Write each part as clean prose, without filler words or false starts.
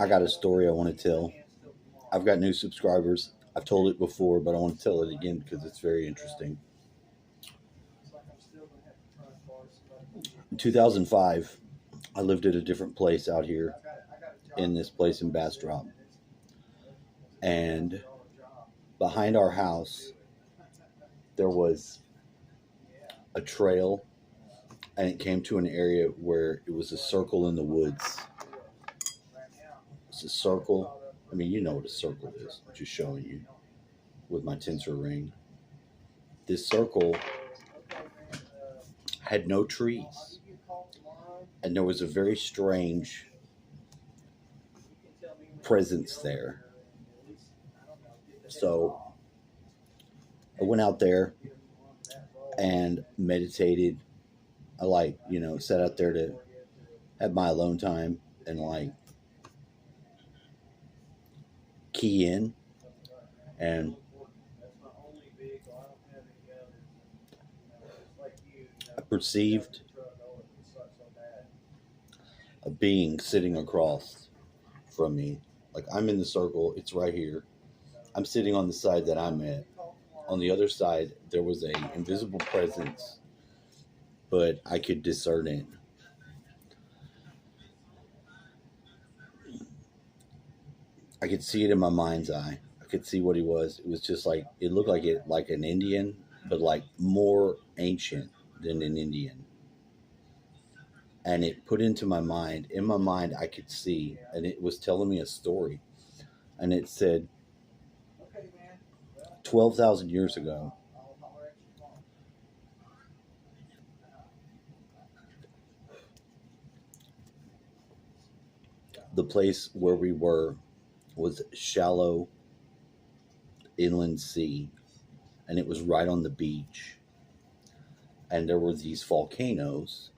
I got a story I want to tell. I've got new subscribers. I've told it before, but I want to tell it again because it's very interesting. In 2005, I lived at a different place out here in this place in Bastrop. And behind our house, there was a trail, and it came to an area where it was a circle in the woods. It's a circle. I mean, you know what a circle is. I'm just showing you with my tensor ring. This circle had no trees, and there was a very strange presence there. So I went out there and meditated. I sat out there to have my alone time and key in. And I perceived a being sitting across from me. Like, I'm in the circle, it's right here. I'm sitting on the side that I'm at. On the other side, there was a invisible presence, but I could discern it. I could see it in my mind's eye. I could see what he was. It was just like, it looked like an Indian, but like more ancient than an Indian. And it put into my mind. In my mind, I could see, and it was telling me a story. And it said, 12,000 years ago, the place where we were was shallow inland sea, and it was right on the beach. And there were these volcanoes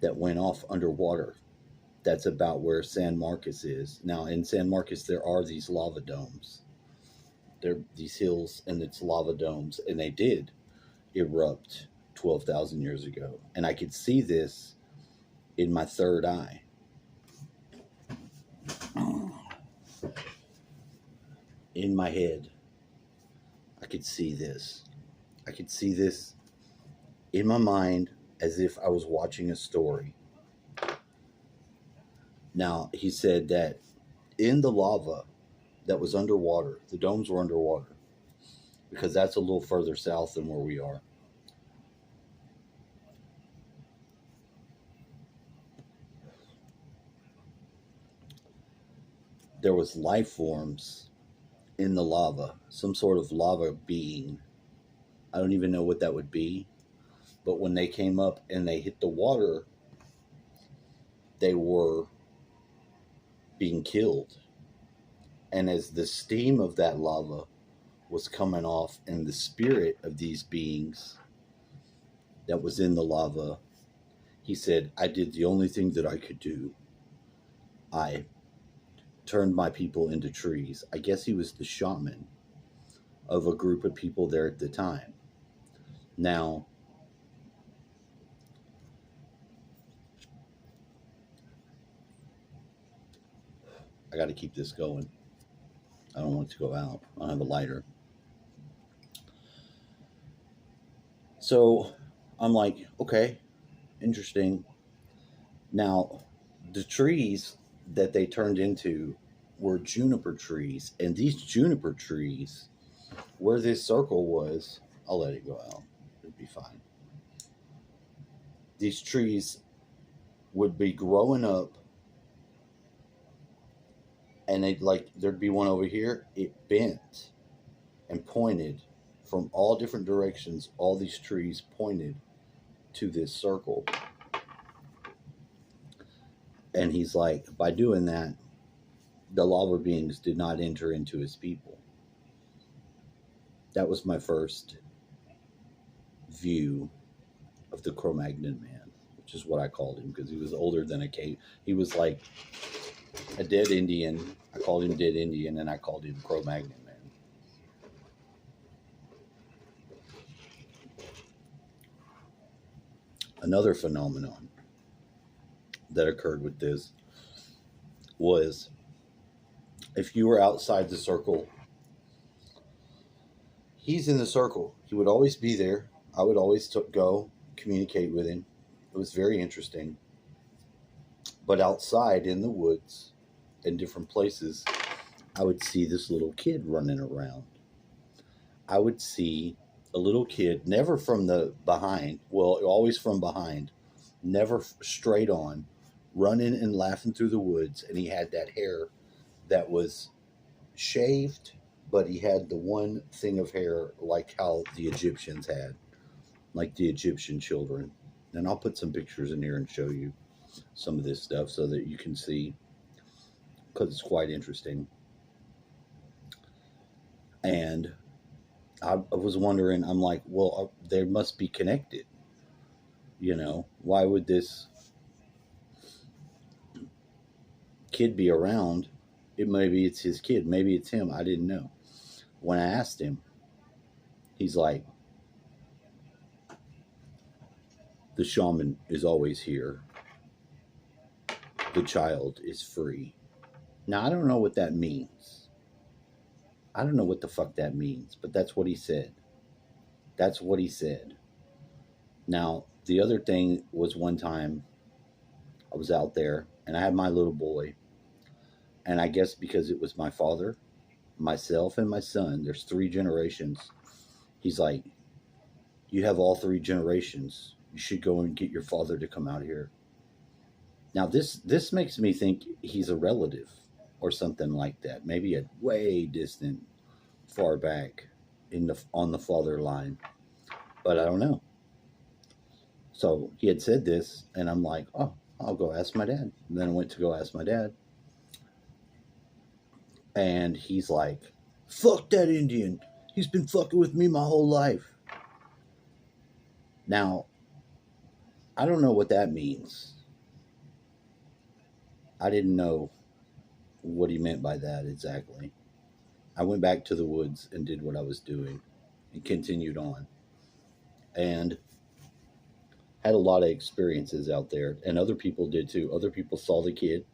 that went off underwater. That's about where San Marcos is. Now, in San Marcos, there are these lava domes. There are these hills, and it's lava domes, and they did erupt 12,000 years ago. And I could see this in my third eye. In my head, I could see this. I could see this in my mind as if I was watching a story. Now, he said that in the lava that was underwater, the domes were underwater, because that's a little further south than where we are. There was life forms in the lava, some sort of lava being. I don't even know what that would be, but when they came up and they hit the water, they were being killed. And as the steam of that lava was coming off, and the spirit of these beings that was in the lava, he said, I did the only thing that I could do. I turned my people into trees. I guess he was the shaman of a group of people there at the time. Now, I got to keep this going. I don't want it to go out. I don't have a lighter. So I'm like, okay, interesting. Now, the trees that they turned into were juniper trees. And these juniper trees, where this circle was, I'll let it go out. It'll be fine. These trees would be growing up, and there'd be one over here. It bent and pointed from all different directions. All these trees pointed to this circle. And he's like, by doing that, the lava beings did not enter into his people. That was my first view of the Cro-Magnon man, which is what I called him, because he was older than a cave. He was like a dead Indian. I called him Dead Indian, and I called him Cro-Magnon man. Another phenomenon that occurred with this was if you were outside the circle, he's in the circle. He would always be there. I would always go communicate with him. It was very interesting. But outside in the woods, in different places, I would see this little kid running around. I would see a little kid, never from the behind, well, always from behind, never straight on, running and laughing through the woods. And he had that hair that was shaved, but he had the one thing of hair like how the Egyptians had, like the Egyptian children. And I'll put some pictures in here and show you some of this stuff so that you can see, because it's quite interesting. And I was wondering, I'm like, well, they must be connected. Why would this kid be around? Maybe it's his kid. Maybe it's him. I didn't know. When I asked him, he's like, the shaman is always here. The child is free. Now, I don't know what that means. I don't know what the fuck that means, but that's what he said. That's what he said. Now, the other thing was one time I was out there and I had my little boy. And I guess because it was my father, myself, and my son, there's 3 generations. He's like, you have all 3 generations. You should go and get your father to come out here. Now, this makes me think he's a relative or something like that. Maybe a way distant, far back on the father line. But I don't know. So he had said this, and I'm like, oh, I'll go ask my dad. And then I went to go ask my dad. And he's like, fuck that Indian. He's been fucking with me my whole life. Now, I don't know what that means. I didn't know what he meant by that exactly. I went back to the woods and did what I was doing and continued on. And had a lot of experiences out there, and other people did too. Other people saw the kid.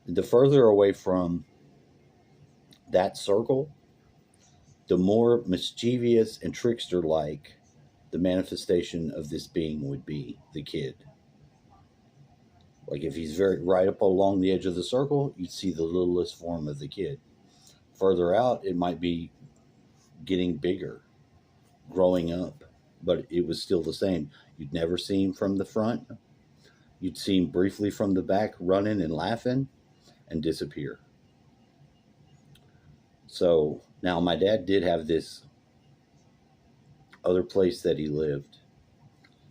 The further away from that circle, the more mischievous and trickster like the manifestation of this being would be, the kid. Like if he's very right up along the edge of the circle, you'd see the littlest form of the kid. Further out, it might be getting bigger, growing up, but it was still the same. You'd never see him from the front. You'd see him briefly from the back, running and laughing, and disappear. So now my dad did have this other place that he lived,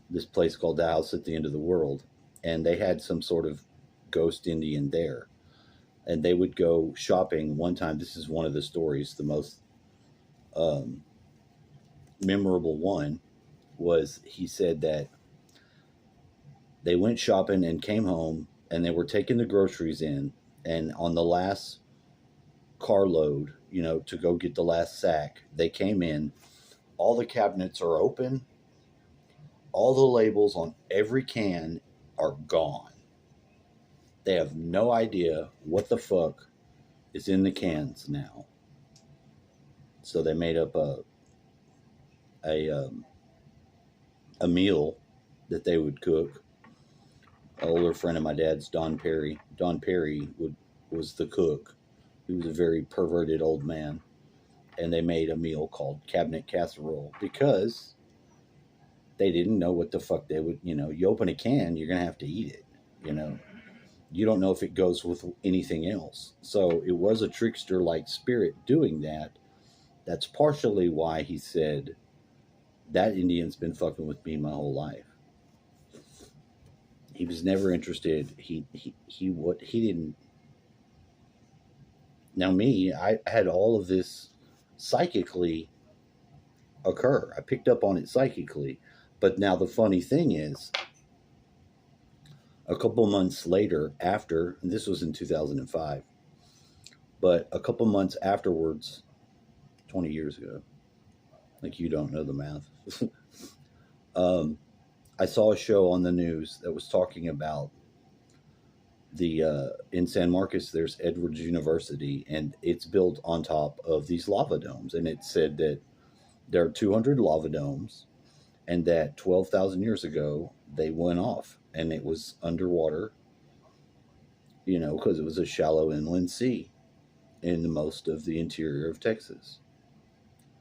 this place called the House at the End of the World, and they had some sort of ghost Indian there. And they would go shopping one time. This is one of the stories. The most memorable one was he said that they went shopping and came home and they were taking the groceries in. And on the last carload, to go get the last sack, they came in. All the cabinets are open. All the labels on every can are gone. They have no idea what the fuck is in the cans now. So they made up a meal that they would cook. An older friend of my dad's, Don Perry. Don Perry was the cook. He was a very perverted old man. And they made a meal called cabinet casserole because they didn't know what the fuck they would, you open a can, you're going to have to eat it, You don't know if it goes with anything else. So it was a trickster like spirit doing that. That's partially why he said, that Indian's been fucking with me my whole life. He was never interested. He didn't. Now me, I had all of this psychically occur. I picked up on it psychically. But now the funny thing is, a couple months later, after, and this was in 2005, but a couple months afterwards, 20 years ago, like you don't know the math, I saw a show on the news that was talking about The In San Marcos, there's Edwards University, and it's built on top of these lava domes. And it said that there are 200 lava domes, and that 12,000 years ago they went off, and it was underwater, because it was a shallow inland sea in most of the interior of Texas.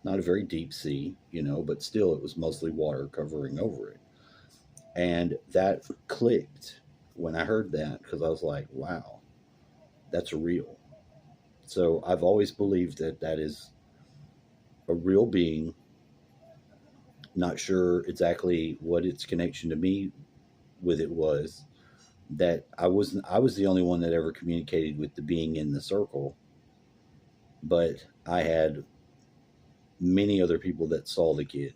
Not a very deep sea, but still it was mostly water covering over it. And that clicked when I heard that, because I was like, wow, that's real. So I've always believed that that is a real being. Not sure exactly what its connection to me with it was. That I was the only one that ever communicated with the being in the circle, but I had many other people that saw the kid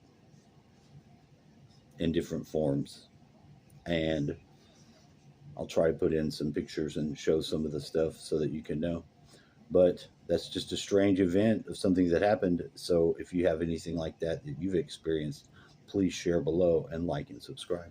in different forms. And I'll try to put in some pictures and show some of the stuff so that you can know. But that's just a strange event of something that happened. So if you have anything like that that you've experienced, please share below and like and subscribe.